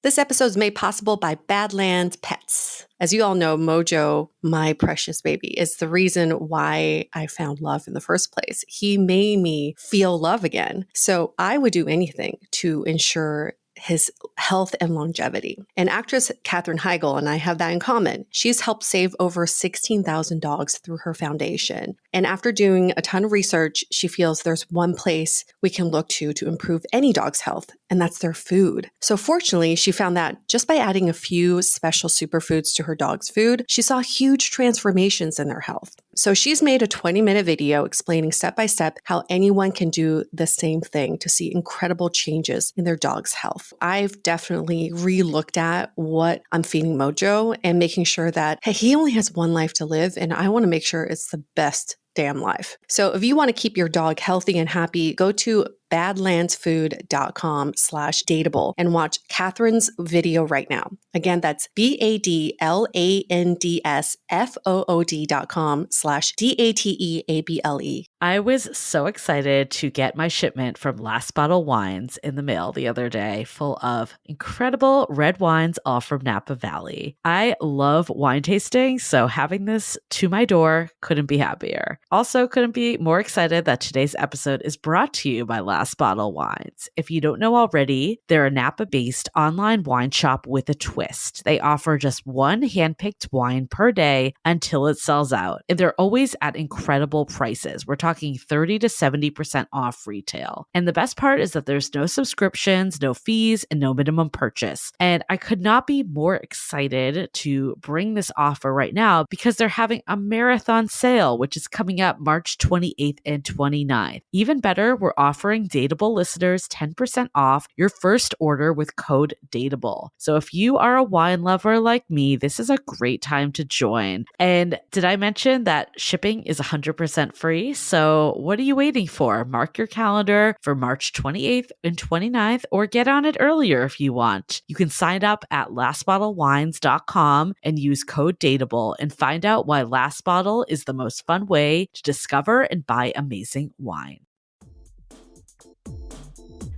This episode is made possible by Badlands Pets. As you all know, Mojo, my precious baby, is the reason why I found love in the first place. He made me feel love again. So I would do anything to ensure his health and longevity. And actress Katherine Heigl and I have that in common. She's helped save over 16,000 dogs through her foundation. And after doing a ton of research, she feels there's one place we can look to improve any dog's health, and that's their food. So fortunately, she found that just by adding a few special superfoods to her dog's food, she saw huge transformations in their health. So she's made a 20-minute video explaining step-by-step how anyone can do the same thing to see incredible changes in their dog's health. I've definitely re-looked at what I'm feeding Mojo and making sure that, hey, he only has one life to live, and I want to make sure it's the best damn life. So if you want to keep your dog healthy and happy, go to badlandsfood.com/dateable and watch Catherine's video right now. Again, that's badlandsfood.com/dateable. I was so excited to get my shipment from Last Bottle Wines in the mail the other day, full of incredible red wines, all from Napa Valley. I love wine tasting, so having this to my door couldn't be happier. Also, couldn't be more excited that today's episode is brought to you by Last Bottle Wines. If you don't know already, they're a Napa-based online wine shop with a twist. They offer just one handpicked wine per day until it sells out, and they're always at incredible prices. We're talking 30 to 70% off retail. And the best part is that there's no subscriptions, no fees, and no minimum purchase. And I could not be more excited to bring this offer right now because they're having a marathon sale, which is coming up March 28th and 29th. Even better, we're offering Dateable listeners 10% off your first order with code DATEABLE. So if you are a wine lover like me, this is a great time to join. And did I mention that shipping is 100% free? So what are you waiting for? Mark your calendar for March 28th and 29th, or get on it earlier if you want. You can sign up at lastbottlewines.com and use code DATEABLE and find out why Last Bottle is the most fun way to discover and buy amazing wine.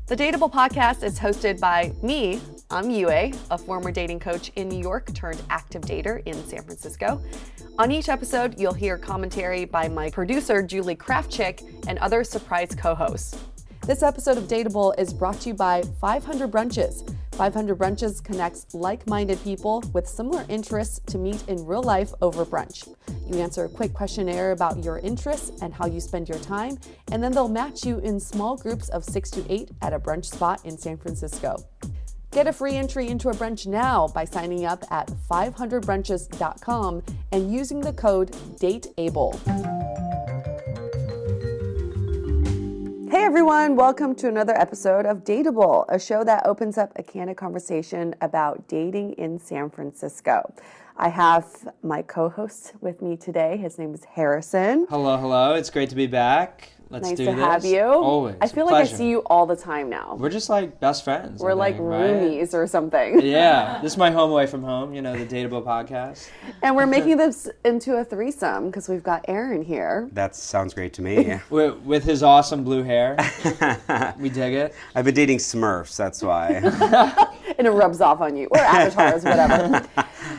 The Dateable podcast is hosted by me. I'm Yue, a former dating coach in New York turned active dater in San Francisco. On each episode, you'll hear commentary by my producer, Julie Kraftchick, and other surprise co-hosts. This episode of Dateable is brought to you by 500 Brunches. 500 Brunches connects like-minded people with similar interests to meet in real life over brunch. You answer a quick questionnaire about your interests and how you spend your time, and then they'll match you in small groups of 6 to 8 at a brunch spot in San Francisco. Get a free entry into a brunch now by signing up at 500brunches.com and using the code DATEABLE. Hey everyone, welcome to another episode of Dateable, a show that opens up a candid conversation about dating in San Francisco. I have my co-host with me today. His name is Harrison. Hello. It's great to be back. Let's nice do to this. have you. Always. I feel like I see you all the time now. We're just like best friends. We're like roomies or something. Yeah. This is my home away from home, the Dateable podcast. And we're making this into a threesome because we've got Aaron here. That sounds great to me. With his awesome blue hair. We dig it. I've been dating Smurfs, that's why. And it rubs off on you. Or avatars, whatever.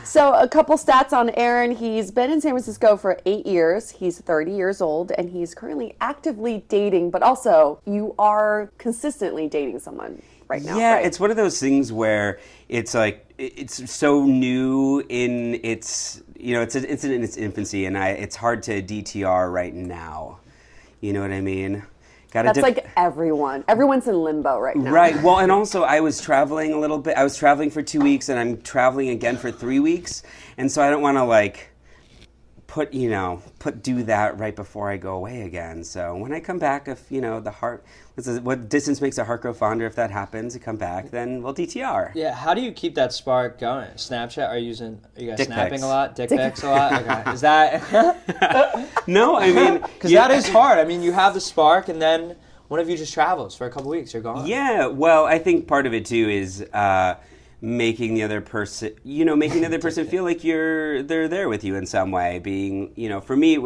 So a couple stats on Aaron. He's been in San Francisco for 8 years. He's 30 years old, and he's currently actively dating, but also you are consistently dating someone right now. Yeah, right? It's one of those things where it's like, it's so new in its, it's in its infancy, and it's hard to DTR right now. You know what I mean? That's like everyone. Everyone's in limbo right now. Right. Well, and also I was traveling a little bit. I was traveling for 2 weeks, and I'm traveling again for 3 weeks. And so I don't want to do that right before I go away again. So when I come back, if, the heart, what distance makes a heart grow fonder, if that happens, to come back, then we'll DTR. Yeah. How do you keep that spark going? Snapchat? Are you guys Dick snapping pics. a lot? Dick pics a lot? Okay. Is that? No, I mean. Because that is hard. I mean, you have the spark, and then one of you just travels for a couple weeks. You're gone. Yeah. Well, I think part of it too is making the other person, making the other person feel like they're there with you in some way. Being, for me,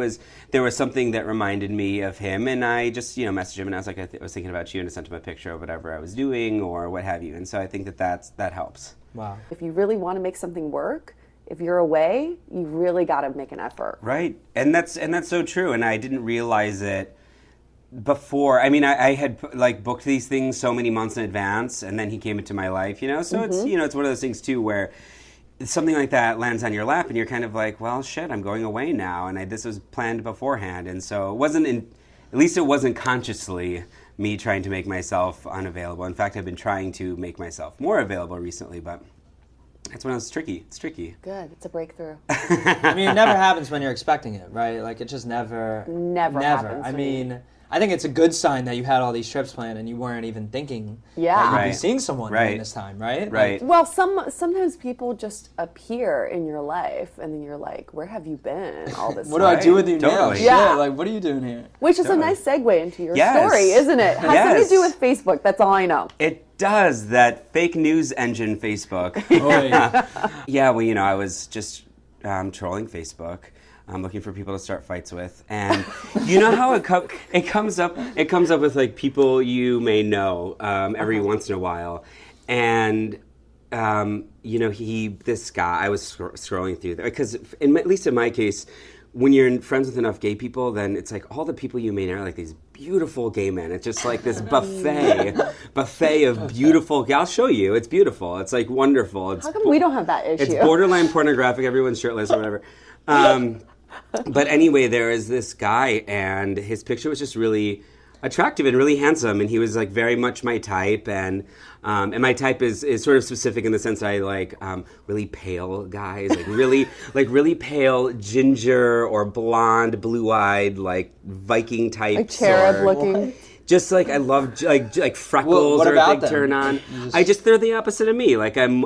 there was something that reminded me of him, and I just, messaged him, and I was like, I was thinking about you, and I sent him a picture of whatever I was doing or what have you. And so I think that helps. Wow. If you really want to make something work, if you're away, you really got to make an effort. Right, and that's so true. And I didn't realize it before. I mean, I had booked these things so many months in advance, and then he came into my life. So it's it's one of those things too where something like that lands on your lap, and you're kind of like, well, shit, I'm going away now, and this was planned beforehand, and so it wasn't at least it wasn't consciously me trying to make myself unavailable. In fact, I've been trying to make myself more available recently, but that's when it's tricky. It's tricky. Good. It's a breakthrough. I mean, it never happens when you're expecting it, right? Like, it just never happens. I mean, I think it's a good sign that you had all these trips planned and you weren't even thinking Yeah. that you'd Right. be seeing someone Right. during this time, right? Right. Well, sometimes people just appear in your life, and then you're like, "Where have you been all this What time?" do I do with you now? Totally. Shit, Yeah. like, what are you doing here? Which is a Totally. nice segue into your Yes. story, isn't it? Has something Yes. to do with Facebook. That's all I know. It does, that fake news engine Facebook. Oh, yeah. Yeah, well, I was just trolling Facebook. I'm looking for people to start fights with, and you know how it comes up with like people you may know every once in a while, and this guy, I was scrolling through there because at least in my case, when you're friends with enough gay people, then it's like all the people you may know are like these beautiful gay men. It's just like this buffet of beautiful. I'll show you. It's beautiful. It's like wonderful. It's How come we don't have that issue? It's borderline pornographic. Everyone's shirtless or whatever. But anyway, there is this guy, and his picture was just really attractive and really handsome, and he was like very much my type, and my type is sort of specific in the sense I like really pale guys, like really pale ginger or blonde, blue-eyed, like Viking types, Like cherub looking. Just like I love like freckles What are a about big them? turn on. They're the opposite of me. Like I'm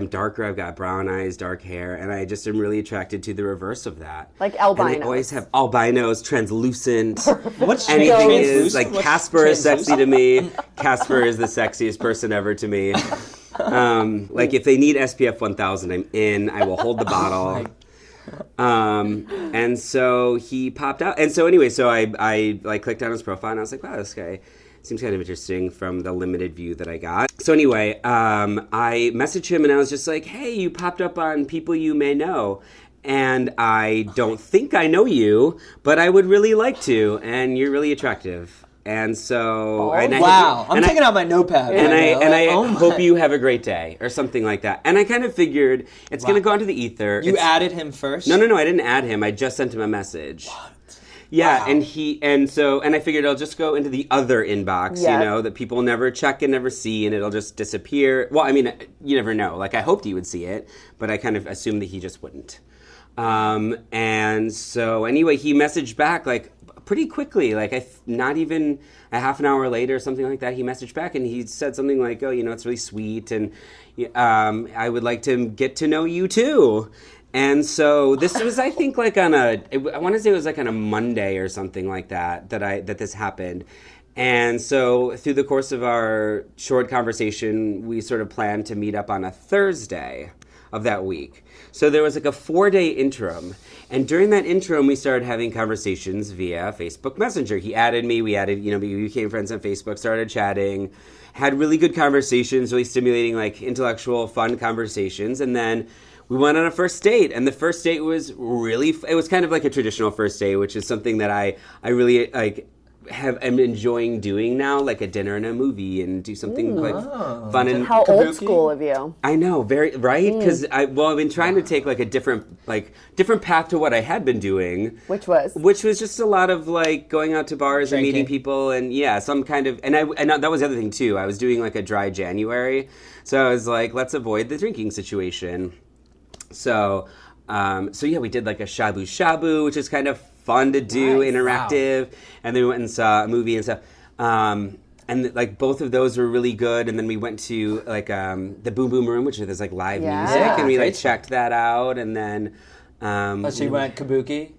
darker. I've got brown eyes, dark hair, and I just am really attracted to the reverse of that. Like albinos. And I always have albinos, translucent. What's Anything is translucent? like What's Casper is sexy to translucent? me. Casper is the sexiest person ever to me. Like if they need SPF 1000, I'm in. I will hold the bottle. And so he popped out. And so anyway, so I like clicked on his profile and I was like, wow, this guy seems kind of interesting from the limited view that I got. So anyway, I messaged him and I was just like, hey, you popped up on people you may know. And I don't think I know you, but I would really like to. And you're really attractive. And so, I'm taking out my notepad. I hope you have a great day, or something like that. And I kind of figured it's going to go into the ether. You added him first? No, I didn't add him. I just sent him a message. What? Yeah, Wow. and I figured it'll just go into the other inbox, Yeah. that people never check and never see, and it'll just disappear. Well, I mean, you never know. Like, I hoped he would see it, but I kind of assumed that he just wouldn't. And so anyway, he messaged back like pretty quickly, like not even a half an hour later or something like that. He messaged back and he said something like, oh, it's really sweet, and I would like to get to know you too. And so this was, I think, like I want to say it was like on a Monday or something like that this happened. And so through the course of our short conversation, we sort of planned to meet up on a Thursday of that week. So there was like a 4-day interim. And during that interim, we started having conversations via Facebook Messenger. He added me, we became friends on Facebook, started chatting, had really good conversations, really stimulating, like intellectual, fun conversations. And then we went on a first date. And the first date was it was kind of like a traditional first date, which is something that I really like am enjoying doing now, like a dinner and a movie, and do something like fun and How old Kabuki? school of you. I know, very right, because I've been trying to take like a different path to what I had been doing, Which was? just a lot of like going out to bars and meeting Drinking. people, and some kind of, and that was the other thing too. I was doing like a dry January, so I was like, let's avoid the drinking situation. So yeah, we did like a shabu shabu, which is kind of fun to do, Nice. interactive, and then we went and saw a movie and stuff. And like both of those were really good. And then we went to like the Boom Boom Room, which is like live Yeah. music, and we like Great stuff. checked that out. And then So you went Kabuki?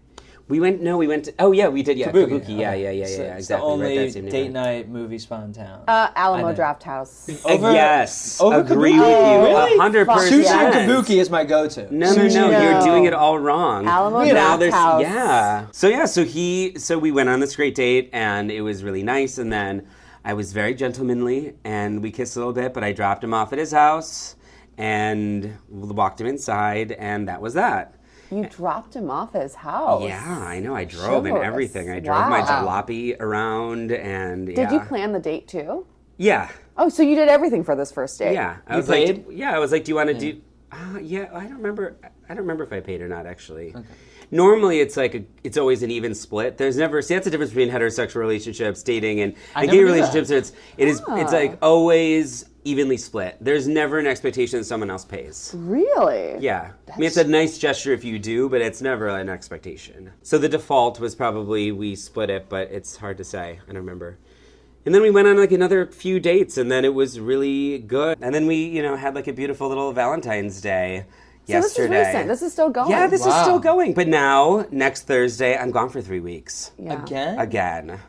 We went to, oh yeah, we did, yeah, Kabuki. Okay. Yeah, It's exactly. the only right, that same date neighborhood. night movie spot in town. Alamo I know. Draft House. Yes, over agree Kabuki? with you, Really? 100%. Sushi and Kabuki is my go-to. No, No. you're doing it all wrong. Alamo Now Draft there's- House. Yeah. So we went on this great date, and it was really nice, and then I was very gentlemanly, and we kissed a little bit, but I dropped him off at his house, and walked him inside, and that was that. You dropped him off at his house. Yeah, I know. I drove and Chivalrous. everything. I drove my Wow. jalopy around, and Did you plan the date too? Yeah, Oh, so you did everything for this first date? yeah. I You was paid? like, I was like, do you want to do? Yeah, I don't remember. I don't remember if I paid or not. Actually, normally it's like it's always an even split. There's never that's the difference between heterosexual relationships, dating, and never gay knew relationships. that. It's like always evenly split. There's never an expectation that someone else pays. Really? Yeah. I mean, it's a nice gesture if you do, but it's never an expectation. So the default was probably we split it, but it's hard to say. I don't remember. And then we went on like another few dates, and then it was really good. And then we, had like a beautiful little Valentine's Day yesterday. So this is recent. This is still going. Yeah, this is Wow. still going. But now, next Thursday, I'm gone for 3 weeks. Yeah. Again.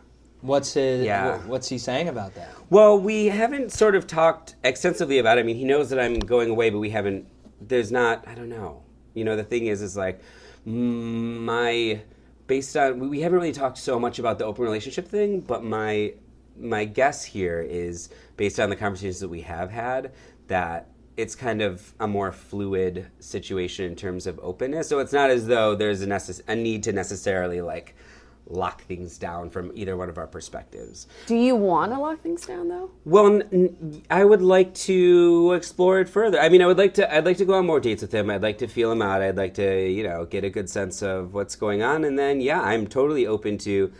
What's his? Yeah. What's he saying about that? Well, we haven't sort of talked extensively about it. I mean, he knows that I'm going away, but we haven't, there's not, I don't know. The thing is like, based on, we haven't really talked so much about the open relationship thing, but my guess here is, based on the conversations that we have had, that it's kind of a more fluid situation in terms of openness. So it's not as though there's a need to necessarily like lock things down from either one of our perspectives. Do you want to lock things down though? Well, I would like to explore it further. I mean, I'd like to go on more dates with him. I'd like to feel him out. I'd like to, get a good sense of what's going on. And then, yeah, I'm totally open to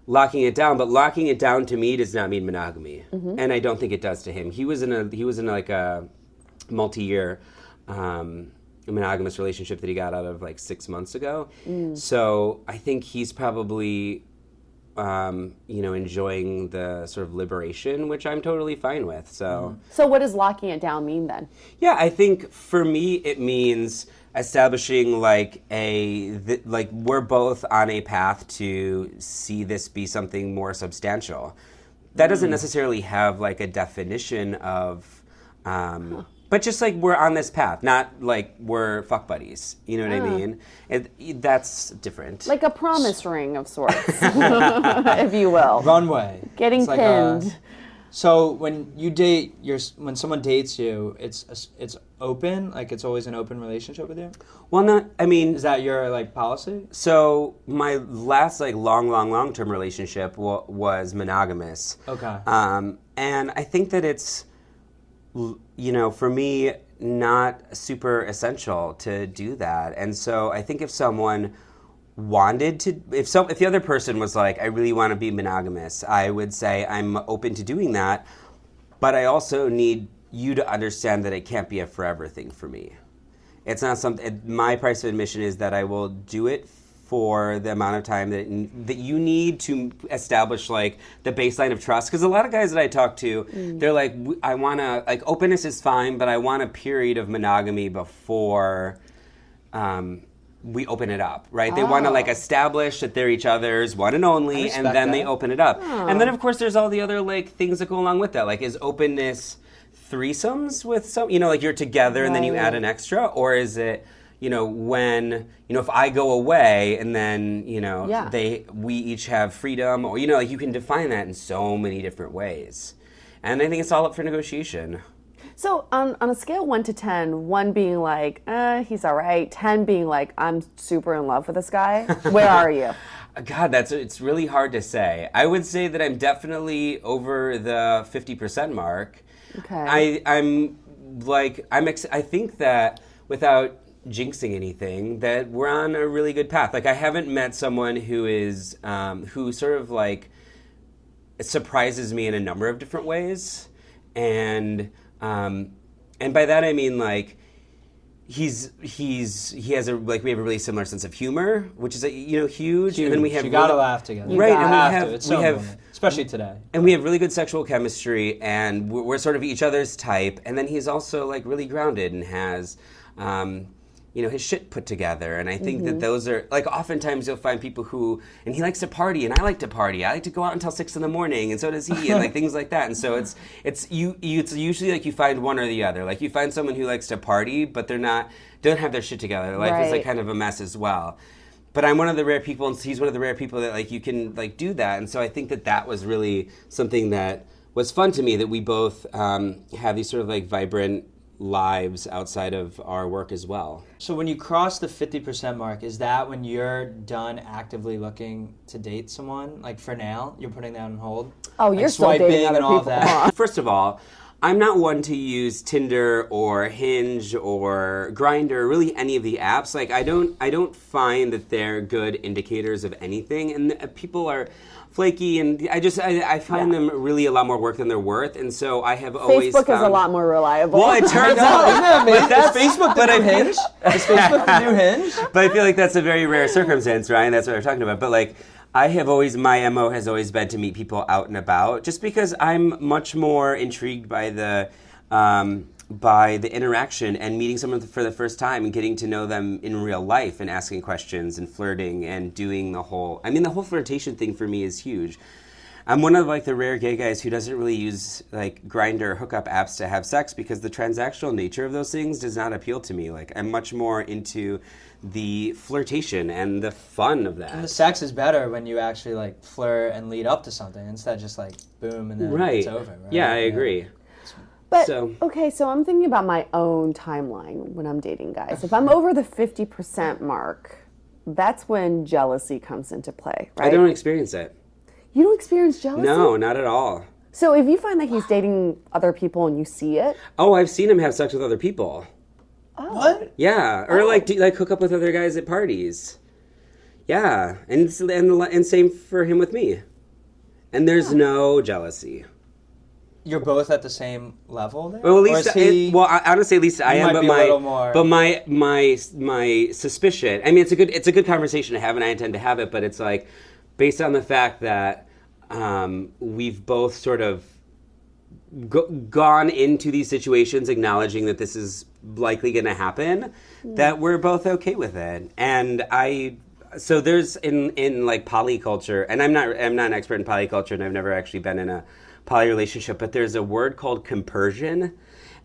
locking it down. But locking it down to me does not mean monogamy, and I don't think it does to him. He was in like a multi-year monogamous relationship that he got out of like 6 months ago. So I think he's probably enjoying the sort of liberation, which I'm totally fine with. So So what does locking it down mean then? yeah, I think for me it means establishing like we're both on a path to see this be something more substantial. That doesn't necessarily have like a definition of but just like we're on this path, not like we're fuck buddies. You know what I mean? That's different. Like a promise ring of sorts, if you will. Runway. Getting It's like pinned. so when you date when someone dates you, it's open, like it's always an open relationship with you. well, I mean, Is that your like policy? so my last like long-term relationship was monogamous. Okay. And I think that it's, for me, not super essential to do that. And so I think if someone wanted to, if the other person was like, I really want to be monogamous, I would say I'm open to doing that, but I also need you to understand that it can't be a forever thing for me. It's not something, my price of admission is that I will do it for the amount of time that you need to establish like the baseline of trust. Because a lot of guys that I talk to, they're like, I want to, like, openness is fine, but I want a period of monogamy before we open it up, right? They want to like establish that they're each other's one and only, and respect then they that. open it up. And then of course there's all the other like things that go along with that. Like, is openness threesomes with some, like you're together and then you add an extra, or is it, when, if I go away and then, we each have freedom, or, like you can define that in so many different ways. And I think it's all up for negotiation. So on a scale 1 to 10, 1 being like, he's all right, 10 being like, I'm super in love with this guy, where are you? God, it's really hard to say. I would say that I'm definitely over the 50% mark. Okay. I think that without jinxing anything, that we're on a really good path. Like, I haven't met someone who is who sort of like surprises me in a number of different ways, and by that I mean like he has we have a really similar sense of humor, which is huge. And then we have you gotta laugh together. Right, You and have to. It's so important, especially today. And we have really good sexual chemistry, and we're sort of each other's type. And then he's also like really grounded and has, his shit put together. And I think that those are, like, oftentimes you'll find people who, and he likes to party, and I like to party. I like to go out until 6 a.m, and so does he, and like things like that. And so it's usually like you find one or the other. Like you find someone who likes to party, but don't have their shit together. Their life is like kind of a mess as well. But I'm one of the rare people, and he's one of the rare people that like you can like do that. And so I think that was really something that was fun to me, that we both have these sort of like vibrant lives outside of our work as well. So when you cross the 50% mark, is that when you're done actively looking to date someone? Like for now, you're putting that on hold? Oh, you're like still dating other and all people. that. First of all, I'm not one to use Tinder or Hinge or Grindr, really any of the apps. Like I don't find that they're good indicators of anything, and people are flaky, and I find them really a lot more work than they're worth, and so I have always Facebook found... is a lot more reliable. Well, it turns out... Is Facebook the new Hinge? Is Facebook the new Hinge? But I feel like that's a very rare circumstance, Ryan. That's what we're talking about. But like, my MO has always been to meet people out and about, just because I'm much more intrigued by the interaction and meeting someone for the first time and getting to know them in real life and asking questions and flirting and doing the whole flirtation thing for me is huge. I'm one of like the rare gay guys who doesn't really use like Grindr hookup apps to have sex, because the transactional nature of those things does not appeal to me. Like I'm much more into the flirtation and the fun of that. And the sex is better when you actually like flirt and lead up to something instead of just like boom and then it's over. Right? Yeah, I agree. But, okay, so I'm thinking about my own timeline when I'm dating guys. If I'm over the 50% mark, that's when jealousy comes into play, right? I don't experience it. You don't experience jealousy? No, not at all. So if you find that he's dating other people and you see it? Oh, I've seen him have sex with other people. Oh. What? Yeah, or like hook up with other guys at parties. Yeah, and same for him with me. And there's no jealousy. You're both at the same level there? Well, at least, honestly, at least I am. But my suspicion. I mean, it's a good conversation to have, and I intend to have it. But it's like based on the fact that we've both sort of gone into these situations acknowledging that this is likely going to happen, that we're both okay with it. And so there's in like polyculture, and I'm not an expert in polyculture, and I've never actually been in a poly relationship, but there's a word called compersion,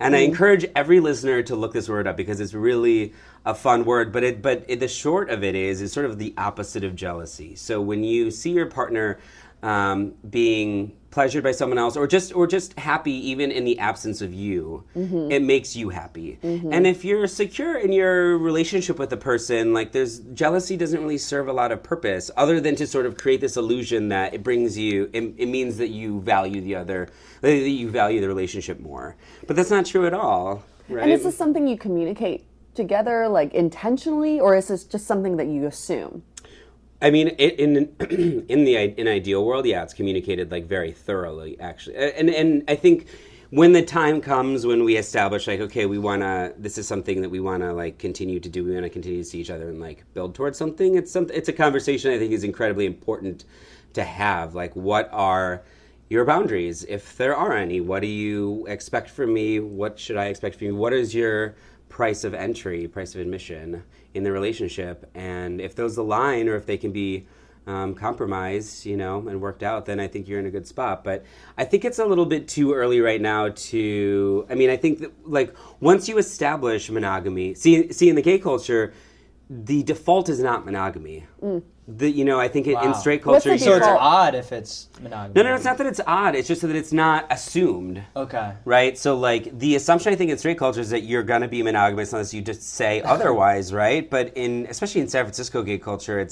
and I encourage every listener to look this word up because it's really a fun word. But the short of it is sort of the opposite of jealousy. So when you see your partner being pleasured by someone else, or just happy even in the absence of you, it makes you happy. And if you're secure in your relationship with a person, like jealousy doesn't really serve a lot of purpose other than to sort of create this illusion that it means that you value that you value the relationship more. But that's not true at all, right? And is this something you communicate together, like intentionally, or is this just something that you assume? I mean, in an ideal world, yeah, it's communicated like very thoroughly, actually. And I think when the time comes when we establish like, okay, this is something that we wanna like continue to do. We wanna continue to see each other and like build towards something. It's a conversation I think is incredibly important to have. Like, what are your boundaries, if there are any? What do you expect from me? What should I expect from you? What is your price of admission in the relationship? And if those align, or if they can be compromised, and worked out, then I think you're in a good spot. But I think it's a little bit too early right now I think that like once you establish monogamy, see in the gay culture, the default is not monogamy. I think in straight culture... So it's odd if it's monogamy. No, it's not that it's odd. It's just that it's not assumed. Okay. Right? So, like, the assumption, I think, in straight culture is that you're going to be monogamous unless you just say otherwise, right? But especially in San Francisco gay culture,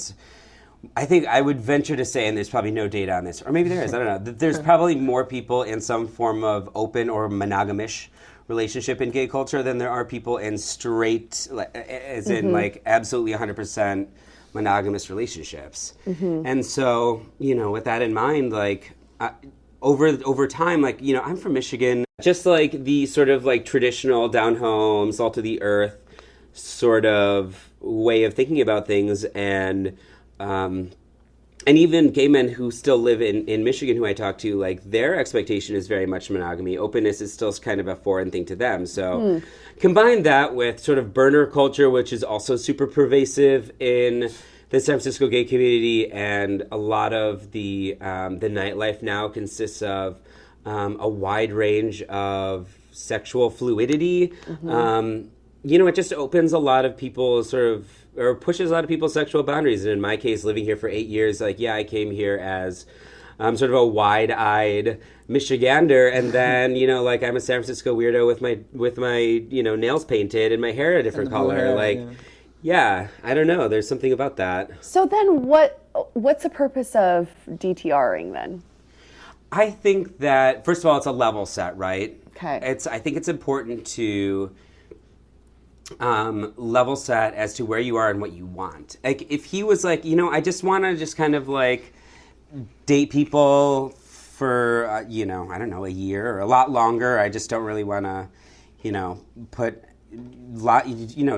I think I would venture to say, and there's probably no data on this, or maybe there is, I don't know, that there's probably more people in some form of open or monogamish relationship in gay culture than there are people in straight, as in, like, absolutely 100% monogamous relationships. And so, with that in mind, like over time, like, I'm from Michigan, just like the sort of like traditional down home, salt of the earth sort of way of thinking about things. And and even gay men who still live in Michigan who I talk to, like their expectation is very much monogamy. Openness is still kind of a foreign thing to them. So combine that with sort of burner culture, which is also super pervasive in the San Francisco gay community, and a lot of the nightlife now consists of a wide range of sexual fluidity. It just opens a lot of people's or pushes a lot of people's sexual boundaries. And in my case, living here for 8 years, I came here as sort of a wide-eyed Michigander, and then I'm a San Francisco weirdo with my nails painted and my hair a different color. Hair, I don't know. There's something about that. So then, what's the purpose of DTRing then? I think that first of all, it's a level set, right? Okay. I think it's important to level set as to where you are and what you want. Like if he was like, I just want to just kind of like date people for I don't know, a year or a lot longer. I just don't really want to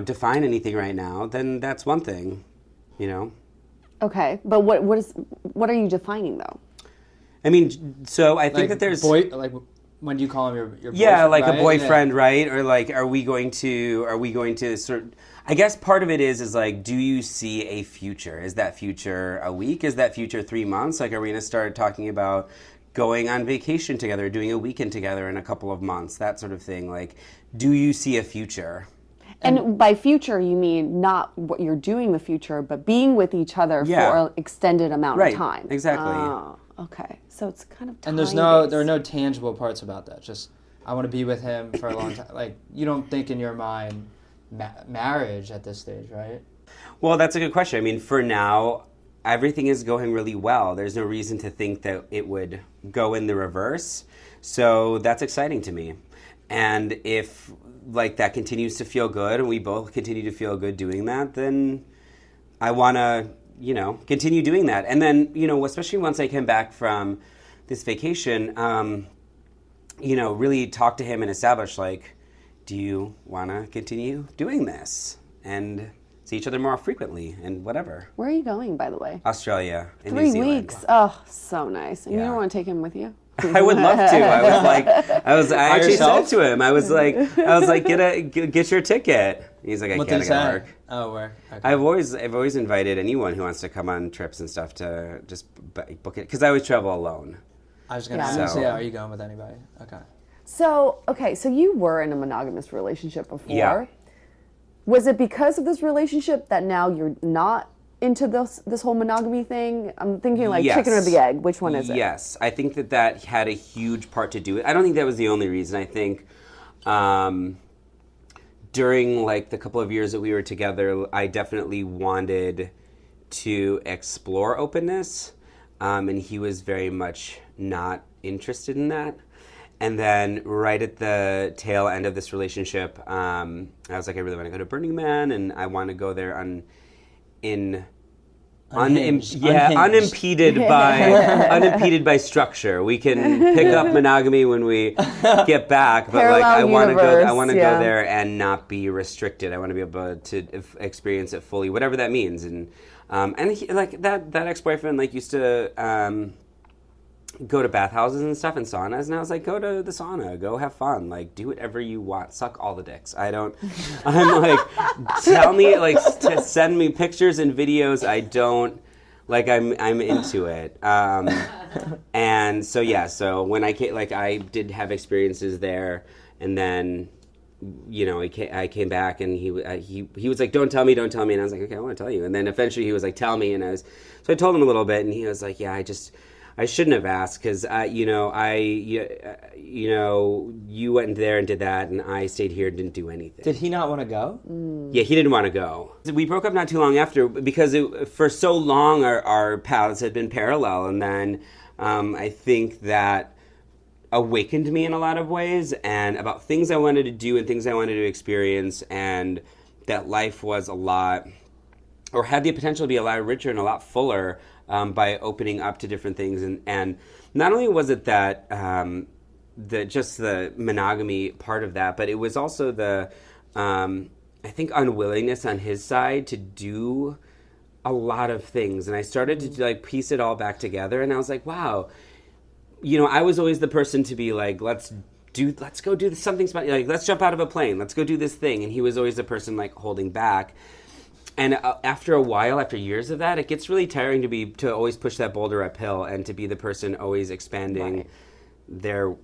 define anything right now. Then that's one thing, Okay, but what are you defining though? I mean, so I think that there's when do you call him your boyfriend? Yeah, like right? a boyfriend, right? Or like, are we going to sort of, I guess part of it is like, do you see a future? Is that future a week? Is that future 3 months? Like, are we going to start talking about going on vacation together, doing a weekend together in a couple of months, that sort of thing? Like, do you see a future? And by future, you mean not what you're doing in the future, but being with each other for an extended amount of time. Right, exactly. Oh, okay. So it's kind of and there are no tangible parts about that. Just I want to be with him for a long time. Like you don't think in your mind marriage at this stage, right? Well, that's a good question. I mean, for now, everything is going really well. There's no reason to think that it would go in the reverse. So that's exciting to me. And if like that continues to feel good and we both continue to feel good doing that, then I want to continue doing that. And then, especially once I came back from this vacation, really talk to him and establish, like, do you want to continue doing this? And see each other more frequently and whatever. Where are you going, by the way? Australia and 3 New Zealand. weeks. Oh, so nice. And you Yeah. don't want to take him with you? I would love to. I actually yourself? said to him, I was like, get your ticket. He's like, I What can't, did I he gotta say? work. Oh, work. Okay. I've always invited anyone who wants to come on trips and stuff to just book it, because I always travel alone. I was gonna Yeah. ask, So- are you going with anybody? Okay. So you were in a monogamous relationship before. Yeah. Was it because of this relationship that now you're not into this whole monogamy thing? I'm thinking like Yes. chicken or the egg. Which one is it? Yes, I think that had a huge part to do with it. I don't think that was the only reason. I think during like the couple of years that we were together, I definitely wanted to explore openness, and he was very much not interested in that. And then right at the tail end of this relationship, I was like, I really want to go to Burning Man, and I want to go there Unhinged. unimpeded by structure. We can pick up monogamy when we get back, but like I want to go there and not be restricted. I want to be able to experience it fully, whatever that means. And he, like that ex-boyfriend like used to go to bathhouses and stuff and saunas, and I was like, go to the sauna, go have fun, like do whatever you want, suck all the dicks. I'm like, tell me, like, to send me pictures and videos. I don't, like, I'm into it. And so when I came, like, I did have experiences there, and then I came back, and he was like, don't tell me, and I was like, okay, I want to tell you. And then eventually he was like, tell me, so I told him a little bit, and he was like, yeah, I shouldn't have asked, because you went there and did that, and I stayed here and didn't do anything. Did he not want to go? Yeah, he didn't want to go. We broke up not too long after, because for so long our paths had been parallel, and then I think that awakened me in a lot of ways, and about things I wanted to do and things I wanted to experience, and that life was a lot, or had the potential to be a lot richer and a lot fuller by opening up to different things. And not only was it that just the monogamy part of that, but it was also the I think unwillingness on his side to do a lot of things, and I started to like piece it all back together, and I was like, wow, you know, I was always the person to be like, let's go do something special, like let's jump out of a plane, let's go do this thing, and he was always the person like holding back. And after a while, after years of that, it gets really tiring to always push that boulder uphill and to be the person always expanding their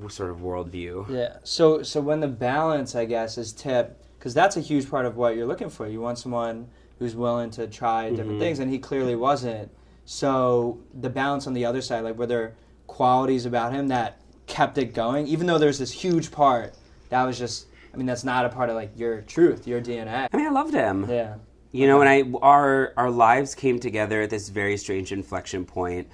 sort of worldview. Yeah. So when the balance, I guess, is tipped, because that's a huge part of what you're looking for. You want someone who's willing to try different things, and he clearly wasn't. So the balance on the other side, like were there qualities about him that kept it going, even though there's this huge part that was just, I mean, that's not a part of like your truth, your DNA. I mean, I loved him. Yeah. You know, and our lives came together at this very strange inflection point.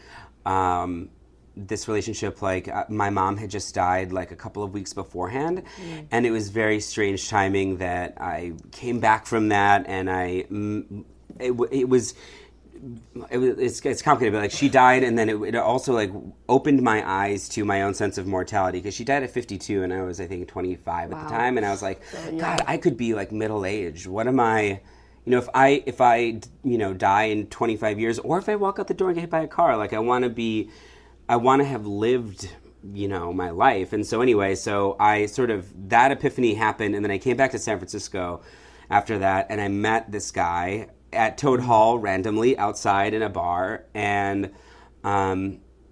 This relationship, like my mom had just died like a couple of weeks beforehand, and it was very strange timing that I came back from that, and it's complicated, but like she died, and then it also like opened my eyes to my own sense of mortality, because she died at 52 and I was, I think, 25 at the time, and I was like, God, I could be like middle-aged. What am I, you know, if I you know, die in 25 years, or if I walk out the door and get hit by a car, like I want to have lived, you know, my life. And so anyway, so I sort of, that epiphany happened, and then I came back to San Francisco after that, and I met this guy at Toad Hall randomly outside in a bar, and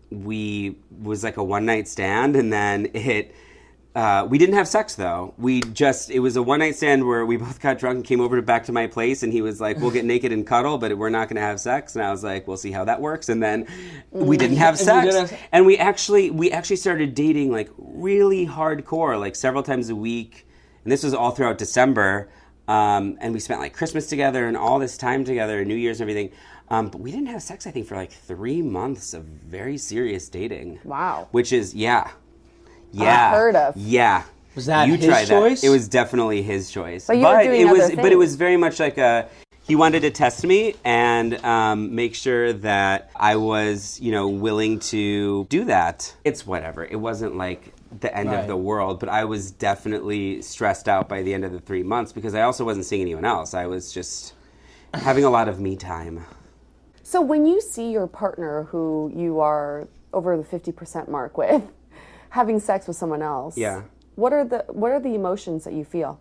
we was like a one-night stand, and then we didn't have sex though. It was a one-night stand where we both got drunk and came over back to my place, and he was like, we'll get naked and cuddle, but we're not going to have sex. And I was like, we'll see how that works. And then we didn't have sex. And we actually started dating like really hardcore, like several times a week. And this was all throughout December. And we spent like Christmas together and all this time together, and New Year's and everything. But we didn't have sex, I think, for like 3 months of very serious dating. Wow. Which is, yeah. Unheard of. Yeah. Was that you his try choice? That. It was definitely his choice. But you were doing other things. But it was very much like he wanted to test me and make sure that I was, you know, willing to do that. It's whatever. It wasn't like the end of the world, but I was definitely stressed out by the end of the 3 months, because I also wasn't seeing anyone else. I was just having a lot of me time. So when you see your partner, who you are over the 50% mark with, having sex with someone else, what are the emotions that you feel?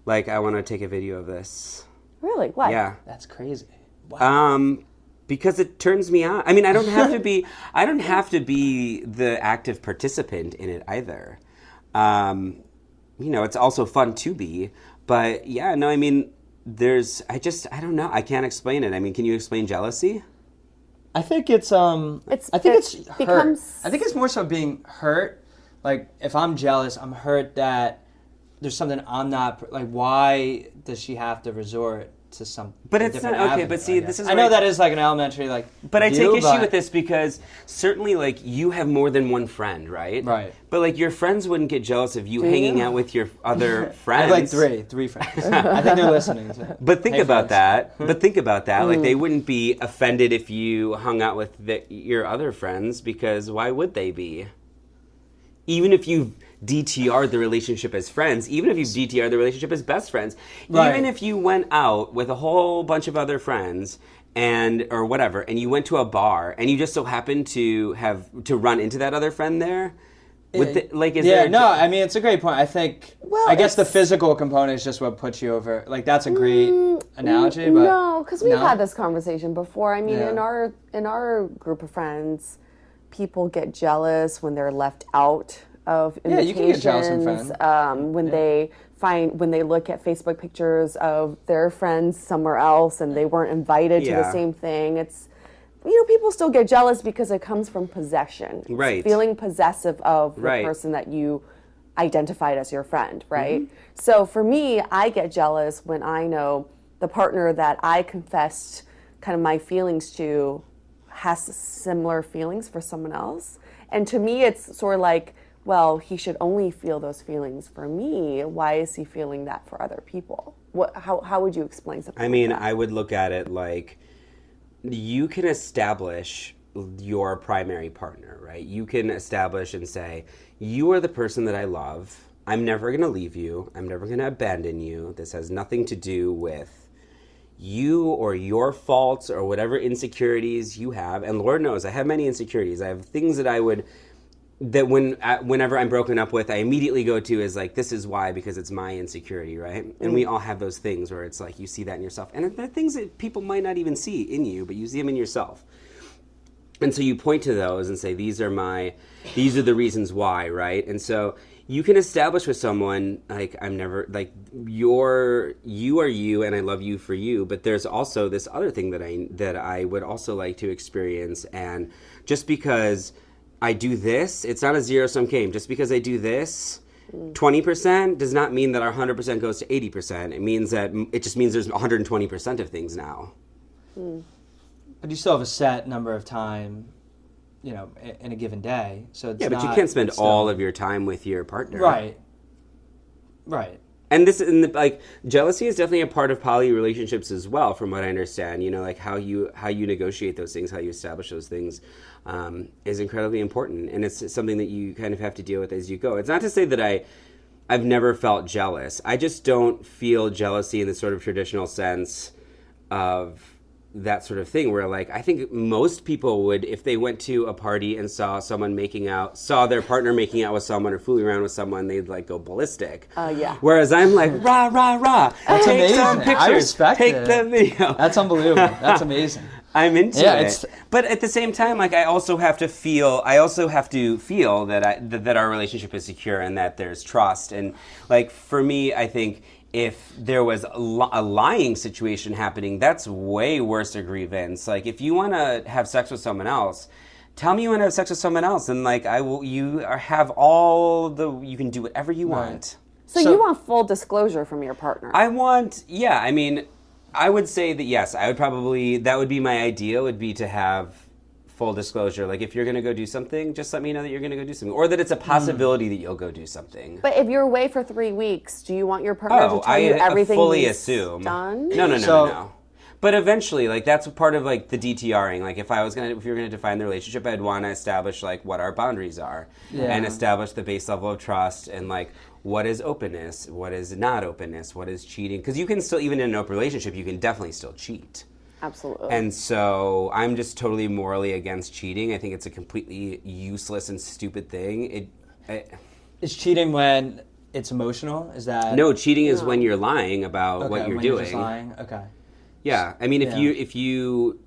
Like, I want to take a video of this. Really? Why? Yeah. That's crazy. Wow. Because it turns me on. I mean, I don't have to be the active participant in it either. You know, it's also fun to be, but yeah, no, I mean, I don't know. I can't explain it. I mean, can you explain jealousy? I think it's hurt. I think it's more so being hurt. Like, if I'm jealous, I'm hurt that there's something I'm not, like, why does she have to resort to some But it's different not, okay, avenue, but see, this is I know that is like an elementary, like, but I take view, issue with this, because certainly, like, you have more than one friend, right? Right. But, like, your friends wouldn't get jealous of you hanging out with your other friends. I have like three friends. I think they're listening to it. But think about that. Like, they wouldn't be offended if you hung out with your other friends, because why would they be? Even if you've DTR'd the relationship as friends, even if you've DTR'd the relationship as best friends, even if you went out with a whole bunch of other friends or whatever, and you went to a bar and you just so happened to run into that other friend there, I mean, it's a great point. I think, I guess the physical component is just what puts you over. Like, that's a great analogy, but no, because we've had this conversation before. I mean, in our group of friends, people get jealous when they're left out of invitations. Yeah, you can get jealous in friends. When they look at Facebook pictures of their friends somewhere else and they weren't invited to the same thing. It's, you know, people still get jealous because it comes from possession. Right. It's feeling possessive of the person that you identified as your friend, right? Mm-hmm. So for me, I get jealous when I know the partner that I confessed kind of my feelings to has similar feelings for someone else. And to me, it's sort of like, well, he should only feel those feelings for me. Why is he feeling that for other people? How would you explain something like that? I would look at it like, you can establish your primary partner, right? You can establish and say, you are the person that I love. I'm never going to leave you. I'm never going to abandon you. This has nothing to do with, you or your faults or whatever insecurities you have, and Lord knows I have many insecurities. I have things whenever I'm broken up with, I immediately go to is like, this is why, because it's my insecurity, right? And we all have those things where it's like you see that in yourself. And they're things that people might not even see in you, but you see them in yourself. And so you point to those and say, these are the reasons why, right? And so you can establish with someone, like, you are you and I love you for you, but there's also this other thing that I would also like to experience. And just because I do this, it's not a zero-sum game. Just because I do this 20% does not mean that our 100% goes to 80%. It just means there's 120% of things now. But you still have a set number of time, in a given day. So it's but you can't spend all of your time with your partner. Right. And jealousy is definitely a part of poly relationships as well, from what I understand. Like how you negotiate those things, how you establish those things, is incredibly important, and it's something that you kind of have to deal with as you go. It's not to say that I've never felt jealous. I just don't feel jealousy in the sort of traditional sense of that sort of thing, where like I think most people would, if they went to a party and saw their partner making out with someone or fooling around with someone, they'd like go ballistic. Yeah. Whereas I'm like, rah, rah, rah. That's Take amazing. some pictures. I respect Take it. the video. That's unbelievable. That's amazing. I'm into it. But at the same time, like I also have to feel that our relationship is secure and that there's trust. And like for me, I think if there was a lying situation happening, that's way worse a grievance. Like if you want to have sex with someone else, tell me you want to have sex with someone else, and like you can do whatever you want. So you want full disclosure from your partner? I would say that yes, that would be my idea, would be to have full disclosure. Like if you're going to go do something, just let me know that you're going to go do something, or that it's a possibility that you'll go do something. But if you're away for 3 weeks, do you want your partner to tell you everything fully he's assume. done? No. But eventually, like that's part of like the DTRing. Like if you're gonna define the relationship, I'd want to establish like what our boundaries are, and establish the base level of trust, and like what is openness, what is not openness, what is cheating. Because you can still, even in an open relationship, you can definitely still cheat. Absolutely. And so I'm just totally morally against cheating. I think it's a completely useless and stupid thing. Is cheating when it's emotional? Is that no? Cheating is when you're lying about what you're doing. You're just lying? Okay. Yeah, I mean, if you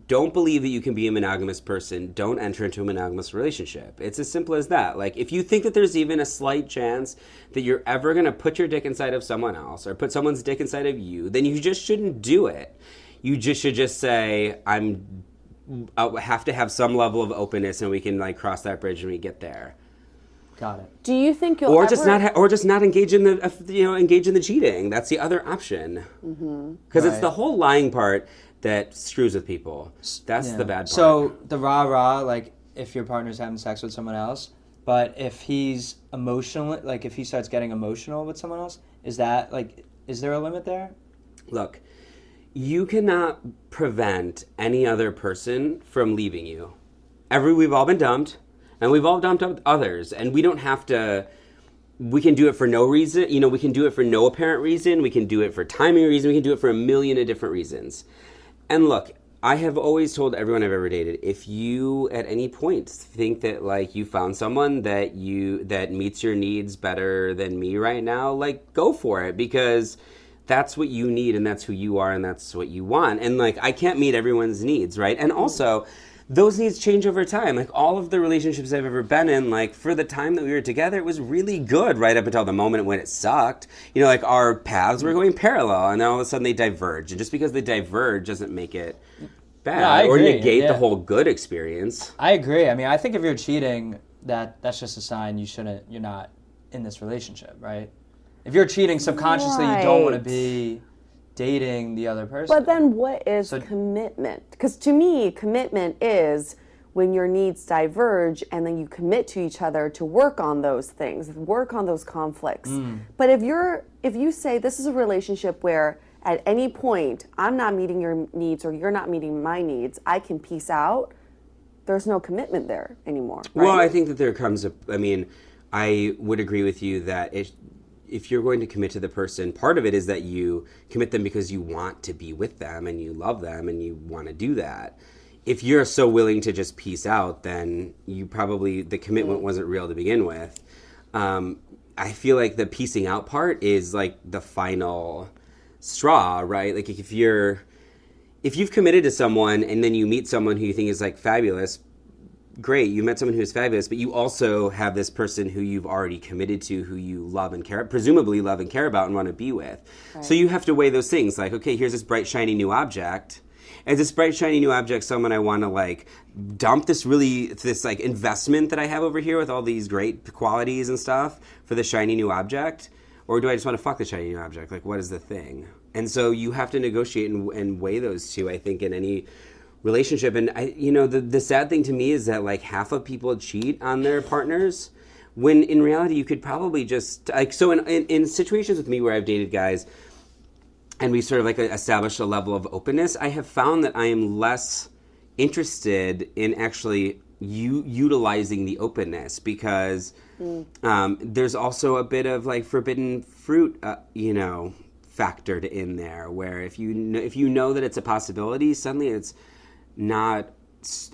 don't believe that you can be a monogamous person, don't enter into a monogamous relationship. It's as simple as that. Like, if you think that there's even a slight chance that you're ever going to put your dick inside of someone else or put someone's dick inside of you, then you just shouldn't do it. You just should just say, I have to have some level of openness, and we can like cross that bridge when we get there. Got it. Do you think you'll just not engage in the cheating? That's the other option. Because it's the whole lying part that screws with people. That's the bad part. So the rah-rah, like if your partner's having sex with someone else, but if he's emotional, like if he starts getting emotional with someone else, is there a limit there? Look, you cannot prevent any other person from leaving you. We've all been dumped, and we've all dumped others, and we don't have to. We can do it for no reason. We can do it for no apparent reason. We can do it for timing reason. We can do it for a million of different reasons. And look, I have always told everyone I've ever dated, if you at any point think that like you found someone that meets your needs better than me right now, like go for it, because that's what you need, and that's who you are, and that's what you want. And like I can't meet everyone's needs, right? And also, those needs change over time. Like all of the relationships I've ever been in, like for the time that we were together, it was really good right up until the moment when it sucked. Like our paths were going parallel, and then all of a sudden they diverge. And just because they diverge doesn't make it bad or negate the whole good experience. I agree. I mean, I think if you're cheating, that's just a sign you're not in this relationship, right? If you're cheating subconsciously, you don't want to be dating the other person. But then what is commitment? Because to me, commitment is when your needs diverge and then you commit to each other to work on those things, work on those conflicts. But if you say this is a relationship where at any point I'm not meeting your needs or you're not meeting my needs, I can peace out, there's no commitment there anymore, right? Well, I think that there comes I would agree with you that if you're going to commit to the person, part of it is that you commit them because you want to be with them and you love them and you want to do that. If you're so willing to just peace out, then you probably, the commitment wasn't real to begin with. I feel like the piecing out part is like the final straw, right? Like if you've committed to someone and then you meet someone who you think is like fabulous, great, you met someone who is fabulous, but you also have this person who you've already committed to, who you love and presumably love and care about and want to be with. Right. So you have to weigh those things like, okay, here's this bright, shiny new object. Is this bright, shiny new object someone I want to like dump this like investment that I have over here with all these great qualities and stuff for the shiny new object? Or do I just want to fuck the shiny new object? Like, what is the thing? And so you have to negotiate and weigh those two, I think, in any relationship. And the sad thing to me is that like half of people cheat on their partners, when in reality you could probably just like, so in situations with me where I've dated guys and we sort of like established a level of openness, I have found that I am less interested in actually utilizing the openness because there's also a bit of like forbidden fruit, factored in there, where if you know that it's a possibility, suddenly it's not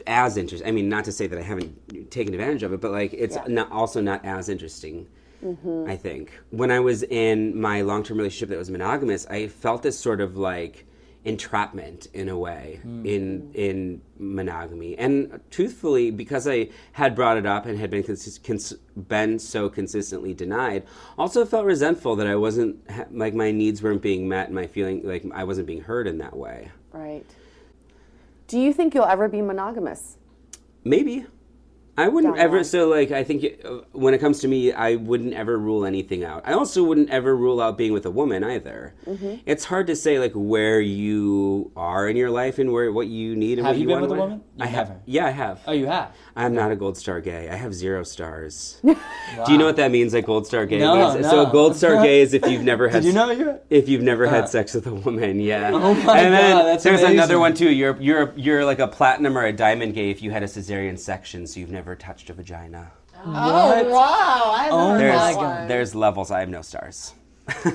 as interesting. I mean, not to say that I haven't taken advantage of it, but like it's not as interesting. Mm-hmm. I think when I was in my long-term relationship that was monogamous, I felt this sort of like entrapment in a way in monogamy, and truthfully, because I had brought it up and had been so consistently denied, also felt resentful that I wasn't like my needs weren't being met and my feeling like I wasn't being heard in that way. Right. Do you think you'll ever be monogamous? Maybe. I wouldn't ever, so like, I think when it comes to me, I wouldn't ever rule anything out. I also wouldn't ever rule out being with a woman either. Mm-hmm. It's hard to say like where you are in your life and what you need and what you want. Have you been with a woman? I have. Yeah, I have. Oh, you have? I'm not a gold star gay. I have 0 stars. Wow. Do you know what that means, like gold star gay? No. So gold star gay is if you've never had Did you know if you've never had sex with a woman, yeah. Oh my and then God, that's there's amazing. Another one too. You're like a platinum or a diamond gay if you had a cesarean section, so you've never touched a vagina. Oh, wow. I Oh heard my that God. one. There's levels. I have no stars.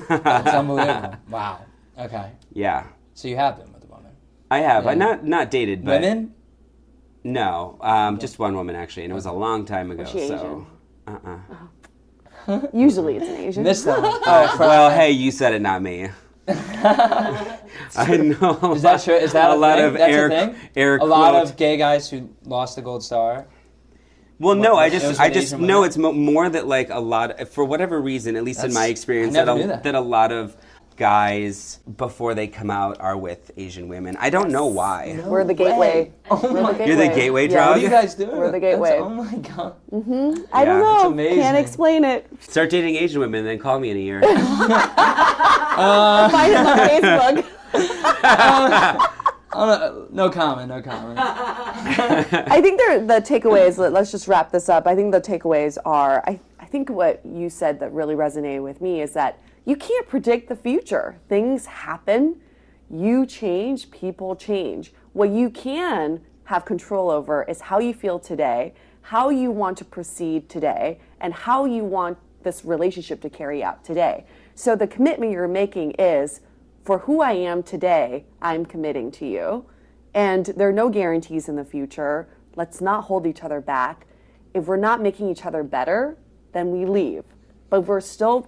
That's unbelievable. Wow. Okay. Yeah. So you have been with a woman. I have. Yeah. I not dated, but Women? No, just one woman actually, and it was a long time ago. Was she so, Usually it's an Asian. Missed that one. well, hey, you said it, not me. I know. Is that true? Is that a lot thing? of That's air, a thing? air A lot quote. of gay guys who lost the gold star. Well, no, It was an I just Asian know woman? it's more that like a lot, for whatever reason, at least in my experience, I never knew that. that a lot of guys before they come out are with Asian women. I don't know why. No We're the gateway. You're the gateway drug? What are you guys doing? We're the gateway. Oh my God. I don't know. That's amazing. Can't explain it. Start dating Asian women, then call me in a year. Find him on Facebook. No comment. I think the takeaways, let's just wrap this up. I think the takeaways are, I think what you said that really resonated with me is that you can't predict the future. Things happen. You change. People change. What you can have control over is how you feel today, how you want to proceed today, and how you want this relationship to carry out today. So the commitment you're making is, for who I am today, I'm committing to you. And there are no guarantees in the future. Let's not hold each other back. If we're not making each other better, then we leave. But if we're still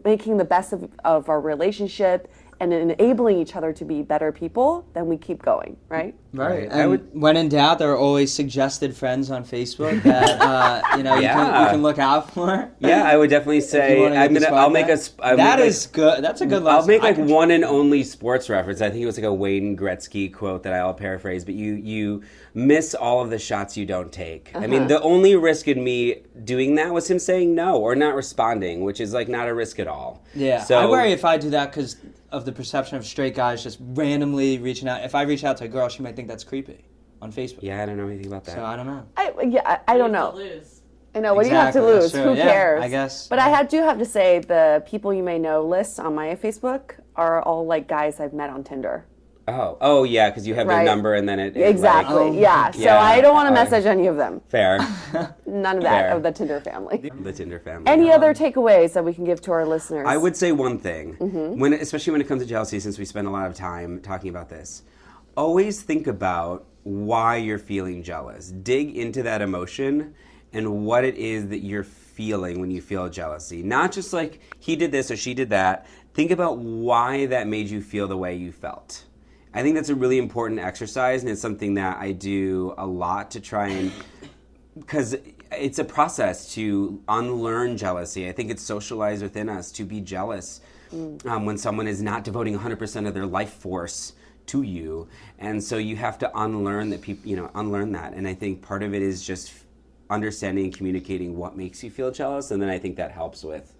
making the best of our relationship and enabling each other to be better people, then we keep going, right? Right. And when in doubt, there are always suggested friends on Facebook that you can look out for. Yeah, I would definitely say I'll make a. Good. That's a good lesson. I'll make like one and only sports reference. I think it was like a Wayne Gretzky quote that I'll paraphrase. But you miss all of the shots you don't take. I mean, the only risk in me doing that was him saying no or not responding, which is like not a risk at all. Yeah, so, I worry if I do that because of the perception of straight guys just randomly reaching out. If I reach out to a girl, she might think that's creepy on Facebook. Yeah, I don't know anything about that. So I don't know. I don't know. I know. What do you have to lose? Who cares? I guess. But I do have to say, the people you may know list on my Facebook are all like guys I've met on Tinder. Oh, yeah, because you have their Right. number and then it Exactly. like, Yeah. So yeah, I don't want to message any of them. fair. None of that Fair. of the Tinder family. The Tinder family. Any other takeaways that we can give to our listeners? I would say one thing, especially when it comes to jealousy, since we spend a lot of time talking about this. Always think about why you're feeling jealous. Dig into that emotion and what it is that you're feeling when you feel jealousy. Not just like he did this or she did that. Think about why that made you feel the way you felt. I think that's a really important exercise, and it's something that I do a lot to try and, because it's a process to unlearn jealousy. I think it's socialized within us to be jealous when someone is not devoting 100% of their life force to you, and so you have to unlearn that. Unlearn that. And I think part of it is just understanding and communicating what makes you feel jealous, and then I think that helps with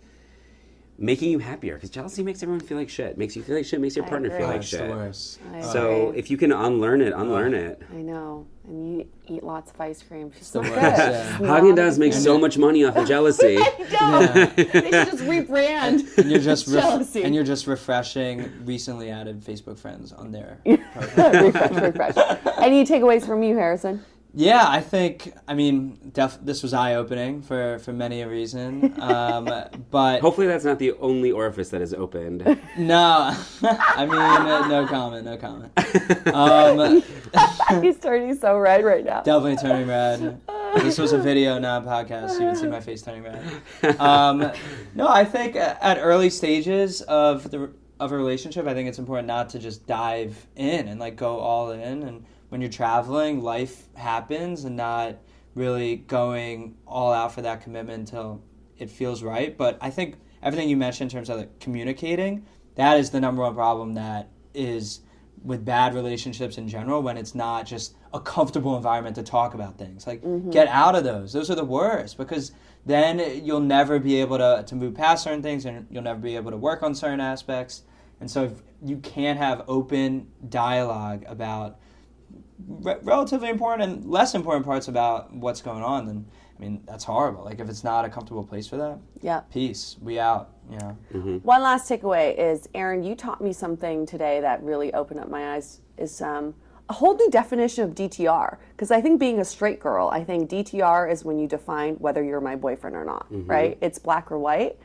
making you happier, because jealousy makes everyone feel like shit. Makes you feel like shit. Makes your partner feel like It's the shit. worst. So if you can unlearn it, unlearn it. I know. And you eat lots of ice cream. She's the so worst, good. yeah. Haagen-Dazs makes so much money off of jealousy. They should just rebrand. And you're just Jealousy. and you're just refreshing recently added Facebook friends on there. refresh. Any takeaways from you, Harrison? Yeah, I think, this was eye-opening for many a reason. But Hopefully that's not the only orifice that is opened. no, no comment. He's turning so red right now. Definitely turning red. This was a video, not a podcast. You would see my face turning red. No, I think at early stages of a relationship, I think it's important not to just dive in and like go all in. And when you're traveling, life happens, and not really going all out for that commitment until it feels right. But I think everything you mentioned in terms of like communicating, that is the number one problem that is with bad relationships in general, when it's not just a comfortable environment to talk about things. Like, get out of those. Those are the worst, because then you'll never be able to move past certain things, and you'll never be able to work on certain aspects. And so if you can't have open dialogue about relatively important and less important parts about what's going on, then that's horrible. Like, if it's not a comfortable place for that, Yeah. peace, we out. One last takeaway is, Aaron, you taught me something today that really opened up my eyes, is a whole new definition of DTR. Because I think, being a straight girl, I think DTR is when you define whether you're my boyfriend or not, right? It's black or white.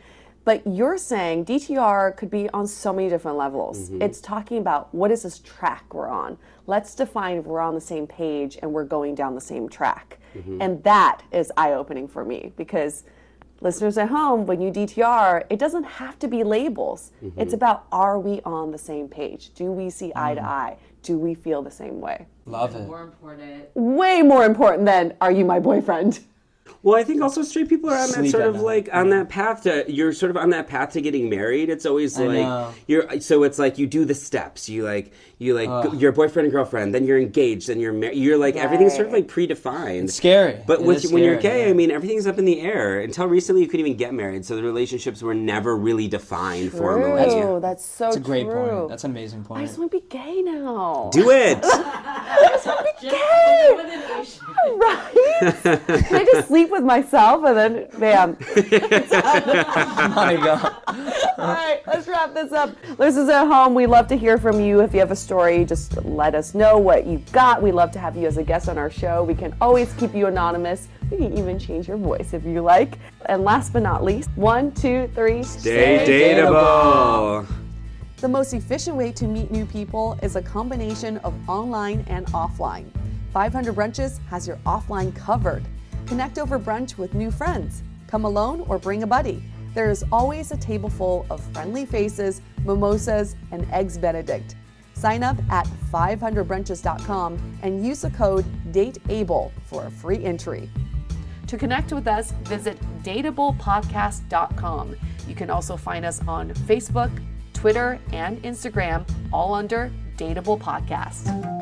But you're saying DTR could be on so many different levels. It's talking about, what is this track we're on? Let's define if we're on the same page and we're going down the same track. And that is eye-opening for me, because listeners at home, when you DTR, it doesn't have to be labels. It's about, are we on the same page? Do we see eye to eye? Do we feel the same way? Love it. More important. Way more important than, are you my boyfriend? Well, I think also straight people are on that Sleep sort at of night. like on that path to, you're sort of on that path to getting married. It's always I like know. so it's like you do the steps. You're boyfriend and girlfriend, then you're engaged, then you're married. You're like, everything's sort of like predefined. It's scary. But when you're gay, yeah. everything's up in the air. Until recently, you couldn't even get married, so the relationships were never really defined formally. True. That's so That's a great true. point. That's an amazing I point. just want to be gay now. Do it. Gay! Right? Can I just sleep with myself and then, bam. My God. All right, let's wrap this up. Listeners at home, we love to hear from you. If you have a story, just let us know what you've got. We love to have you as a guest on our show. We can always keep you anonymous. We can even change your voice if you like. And last but not least, 1, 2, 3. Stay dateable. The most efficient way to meet new people is a combination of online and offline. 500 Brunches has your offline covered. Connect over brunch with new friends. Come alone or bring a buddy. There is always a table full of friendly faces, mimosas, and eggs Benedict. Sign up at 500brunches.com and use the code DATEABLE for a free entry. To connect with us, visit dateablepodcast.com. You can also find us on Facebook, Twitter, and Instagram, all under Dateable Podcast.